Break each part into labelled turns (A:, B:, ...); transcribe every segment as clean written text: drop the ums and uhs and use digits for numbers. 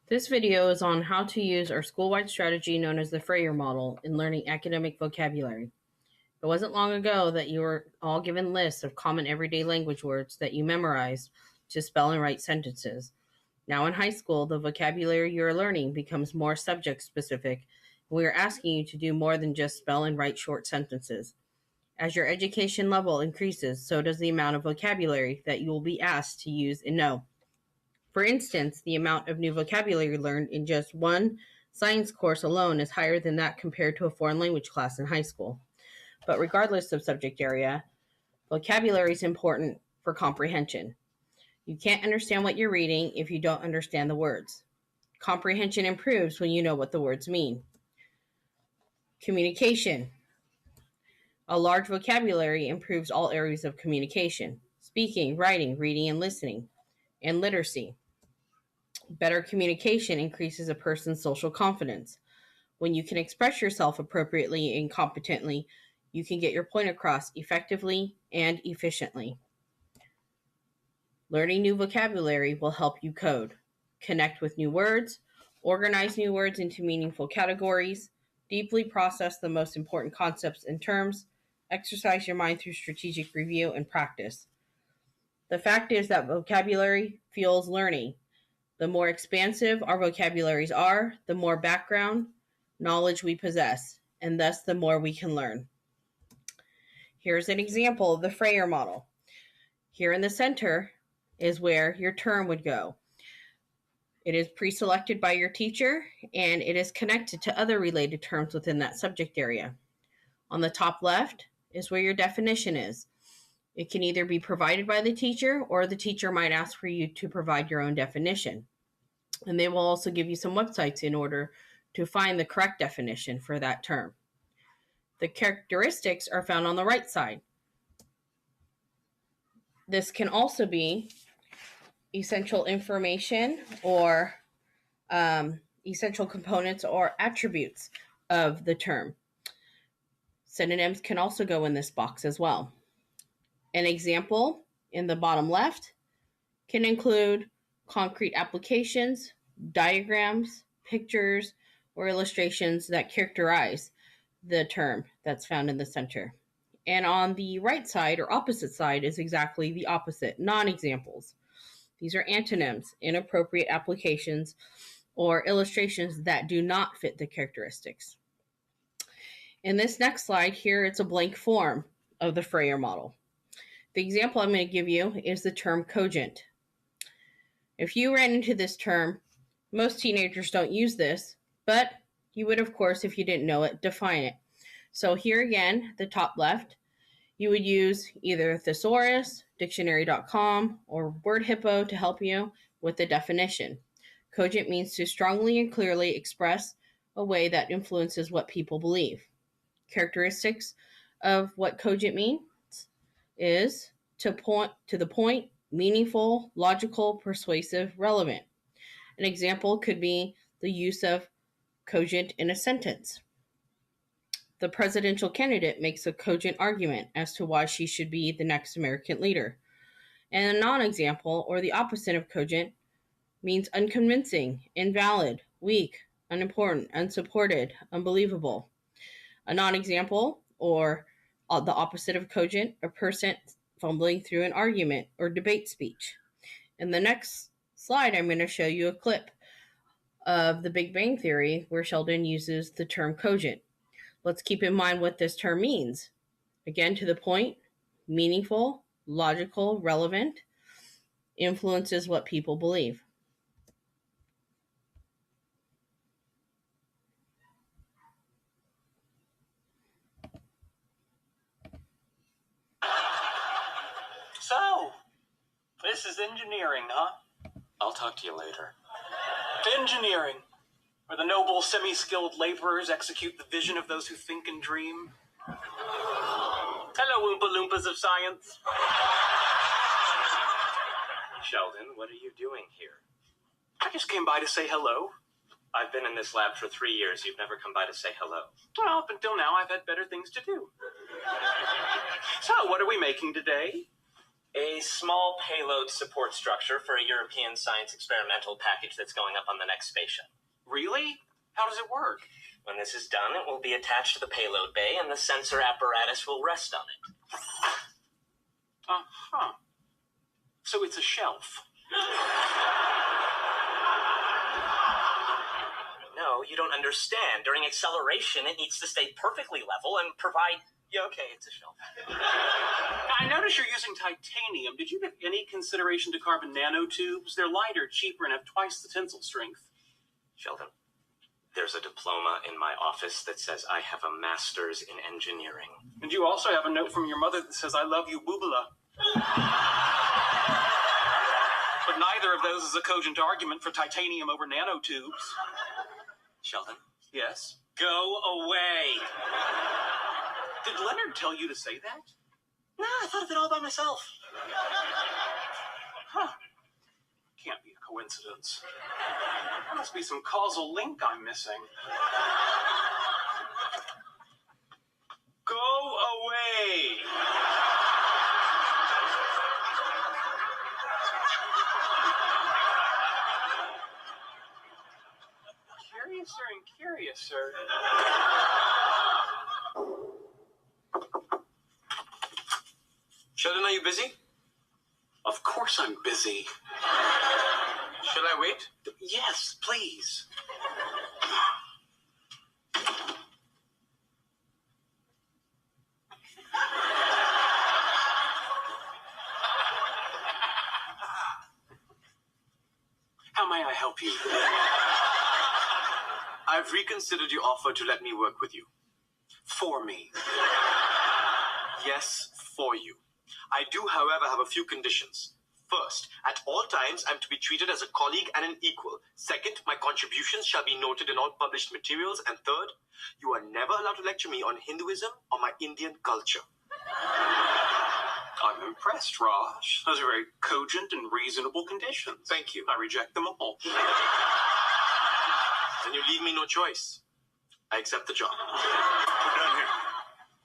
A: This video is on how to use our school-wide strategy known as the Frayer model in learning academic vocabulary. It wasn't long ago that you were all given lists of common everyday language words that you memorized to spell and write sentences. Now in high school, the vocabulary you are learning becomes more subject-specific, and we are asking you to do more than just spell and write short sentences. As your education level increases, so does the amount of vocabulary that you will be asked to use and know. For instance, the amount of new vocabulary learned in just one science course alone is higher than that compared to a foreign language class in high school. But regardless of subject area, vocabulary is important for comprehension. You can't understand what you're reading if you don't understand the words. Comprehension improves when you know what the words mean. Communication. A large vocabulary improves all areas of communication: speaking, writing, reading, and listening. And literacy. Better communication increases a person's social confidence. When you can express yourself appropriately and competently, you can get your point across effectively and efficiently. Learning new vocabulary will help you code, connect with new words, organize new words into meaningful categories, deeply process the most important concepts and terms, exercise your mind through strategic review and practice. The fact is that vocabulary fuels learning. The more expansive our vocabularies are, the more background knowledge we possess, and thus the more we can learn. Here's an example of the Frayer model. Here in the center is where your term would go. It is pre-selected by your teacher, and it is connected to other related terms within that subject area. On the top left is where your definition is. It can either be provided by the teacher, or the teacher might ask for you to provide your own definition. And they will also give you some websites in order to find the correct definition for that term. The characteristics are found on the right side. This can also be essential information or essential components or attributes of the term. Synonyms can also go in this box as well. An example in the bottom left can include concrete applications, diagrams, pictures, or illustrations that characterize the term that's found in the center. And on the right side or opposite side is exactly the opposite, non-examples. These are antonyms, inappropriate applications, or illustrations that do not fit the characteristics. In this next slide here, it's a blank form of the Frayer model. The example I'm going to give you is the term cogent. If you ran into this term, most teenagers don't use this, but you would, of course, if you didn't know it, define it. So here again, the top left, you would use either thesaurus, dictionary.com, or Word Hippo to help you with the definition. Cogent means to strongly and clearly express a way that influences what people believe. Characteristics of what cogent means is to the point, meaningful, logical, persuasive, relevant. An example could be the use of cogent in a sentence. The presidential candidate makes a cogent argument as to why she should be the next American leader. And a non-example, or the opposite of cogent, means unconvincing, invalid, weak, unimportant, unsupported, unbelievable. A non-example, or the opposite of cogent, a person fumbling through an argument or debate speech. In the next slide, I'm going to show you a clip of The Big Bang Theory where Sheldon uses the term cogent. Let's keep in mind what this term means. Again, to the point, meaningful, logical, relevant, influences what people believe.
B: So, this is engineering, huh?
C: I'll talk to you later.
B: Engineering, where the noble, semi-skilled laborers execute the vision of those who think and dream. Hello, Oompa Loompas of science.
C: Sheldon, what are you doing here?
B: I just came by to say hello.
C: I've been in this lab for 3 years. You've never come by to say hello.
B: Well, up until now, I've had better things to do. So, what are we making today?
C: A small payload support structure for a European science experimental package that's going up on the next spaceship.
B: Really? How does it work?
C: When this is done, it will be attached to the payload bay, and the sensor apparatus will rest on it.
B: Uh-huh. So it's a shelf.
C: No, you don't understand. During acceleration, it needs to stay perfectly level and provide... Yeah, okay, it's a shelf.
B: I notice you're using titanium. Did you give any consideration to carbon nanotubes? They're lighter, cheaper, and have twice the tensile strength.
C: Sheldon, there's a diploma in my office that says I have a master's in engineering.
B: And you also have a note from your mother that says, I love you, boobala. But neither of those is a cogent argument for titanium over nanotubes.
C: Sheldon?
B: Yes?
C: Go away!
B: Did Leonard tell you to say that?
C: No, I thought of it all by myself.
B: Huh. Can't be a coincidence. There must be some causal link I'm missing. Go away! Curiouser and curiouser.
C: Sheldon, are you busy?
B: Of course I'm busy.
C: Should I wait?
B: Yes, please. How may I help you?
D: I've reconsidered your offer to let me work with you.
B: For me.
D: Yes, for you. I do, however, have a few conditions. First, at all times, I'm to be treated as a colleague and an equal. Second, my contributions shall be noted in all published materials. And third, you are never allowed to lecture me on Hinduism or my Indian culture.
B: I'm impressed, Raj. Those are very cogent and reasonable conditions.
D: Thank you.
B: I reject them all.
D: Then you leave me no choice. I accept the job.
E: We're done here.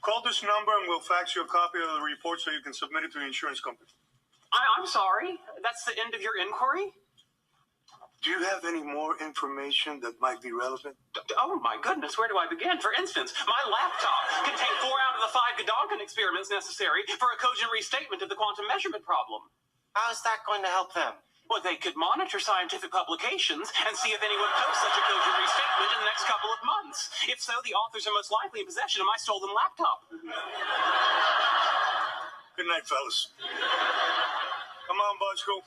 E: Call this number and we'll fax you a copy of the report so you can submit it to the insurance company.
B: I'm sorry. That's the end of your inquiry?
E: Do you have any more information that might be relevant?
B: Oh my goodness, where do I begin? For instance, my laptop contained 4 out of the 5 Gedanken experiments necessary for a cogent restatement of the quantum measurement problem.
C: How is that going to help them?
B: Well, they could monitor scientific publications and see if anyone posts such a cogent restatement in the next couple of months. If so, the authors are most likely in possession of my stolen laptop.
E: Good night, fellas. Come on, Bosco.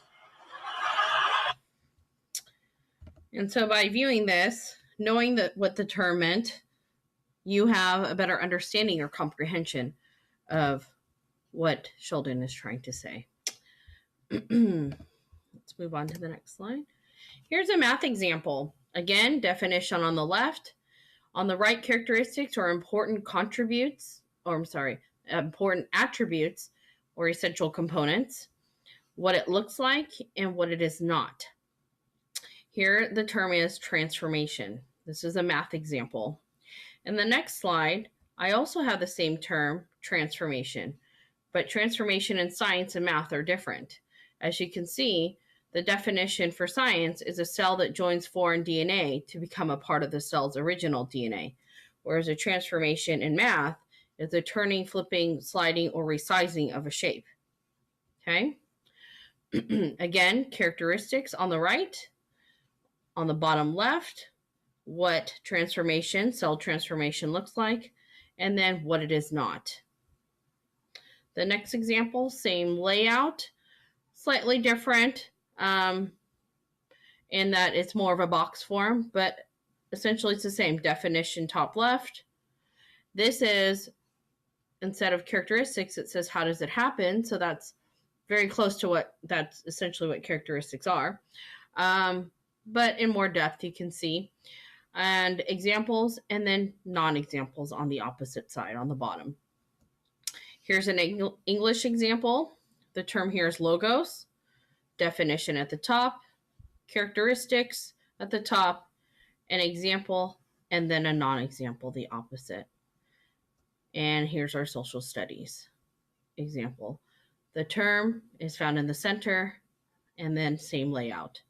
A: And so by viewing this, knowing that what the term meant, you have a better understanding or comprehension of what Sheldon is trying to say. Let's move on to the next slide. Here's a math example. Again, definition on the left. On the right, characteristics or important attributes or essential components, what it looks like and what it is not. Here, the term is transformation. This is a math example. In the next slide, I also have the same term, transformation, but transformation in science and math are different. As you can see, the definition for science is a cell that joins foreign DNA to become a part of the cell's original DNA, whereas a transformation in math is the turning, flipping, sliding, or resizing of a shape. Okay? Again, characteristics on the right. On the bottom left, what cell transformation looks like, and then what it is not. The next example, same layout, slightly different in that it's more of a box form, but essentially it's the same definition top left. This is, instead of characteristics, it says how does it happen, so that's very close to that's essentially what characteristics are. But in more depth, you can see. And examples, and then non-examples on the opposite side, on the bottom. Here's an English example. The term here is logos. Definition at the top. Characteristics at the top. An example, and then a non-example, the opposite. And here's our social studies example. The term is found in the center, and then same layout.